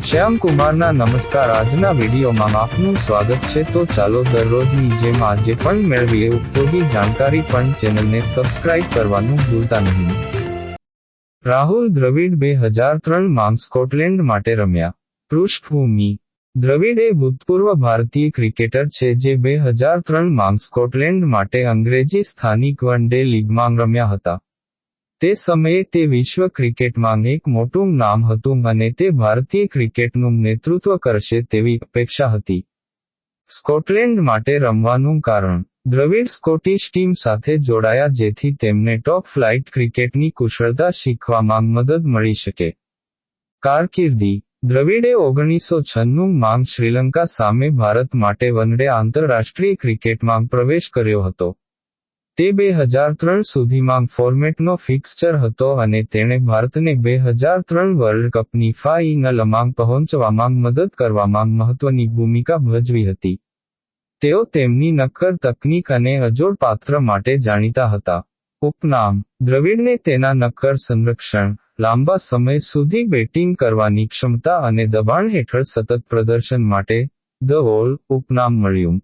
શ્યામ કુમારના નમસ્કાર. આજના વિડીયોમાં આપનું સ્વાગત છે. તો ચાલો દરરોજની જેમ આજે પણ મેળવીએ ઉપયોગી જાણકારી, પણ ચેનલને સબસ્ક્રાઇબ કરવાનું ભૂલતા નહીં. રાહુલ દ્રવિડ 2003 માં સ્કોટલેન્ડ માટે રમ્યા. પૃષ્ઠભૂમિ: દ્રવિડ એ ભૂતપૂર્વ ભારતીય ક્રિકેટર છે જે 2003 માં સ્કોટલેન્ડ માટે અંગ્રેજી સ્થાનિક વન ડે લીગમાં રમ્યા હતા. તે સમયે તે વિશ્વ ક્રિકેટમાં એક મોટું નામ હતું અને તે ભારતીય ક્રિકેટનું નેતૃત્વ કરશે તેવી અપેક્ષા હતી. સ્કોટલેન્ડ માટે રમવાનું કારણ: દ્રવિડ સ્કોટિશ ટીમ સાથે જોડાયા જેથી તેમને ટોપ ફ્લાઇટ ક્રિકેટની કુશળતા શીખવામાં મદદ મળી શકે. કારકિર્દી: દ્રવિડે 1996 માં શ્રીલંકા સામે ભારત માટે વનડે આંતરરાષ્ટ્રીય ક્રિકેટમાં પ્રવેશ કર્યો હતો. તે 2003 સુધીમાં ફોર્મેટનો ફિક્સચર હતો અને તેણે ભારતને 2003 વર્લ્ડ કપની ફાઇનલમાં પહોંચવામાં મદદ કરવામાં મહત્વની ભૂમિકા ભજવી હતી. તેઓ તેમની નક્કર તકનીક અને અજોડ પાત્ર માટે જાણીતા હતા. ઉપનામ: દ્રવિડને તેના નક્કર સંરક્ષણ, લાંબા સમય સુધી બેટિંગ કરવાની ક્ષમતા અને દબાણ હેઠળ સતત પ્રદર્શન માટે ધ વોલ ઉપનામ મળ્યું.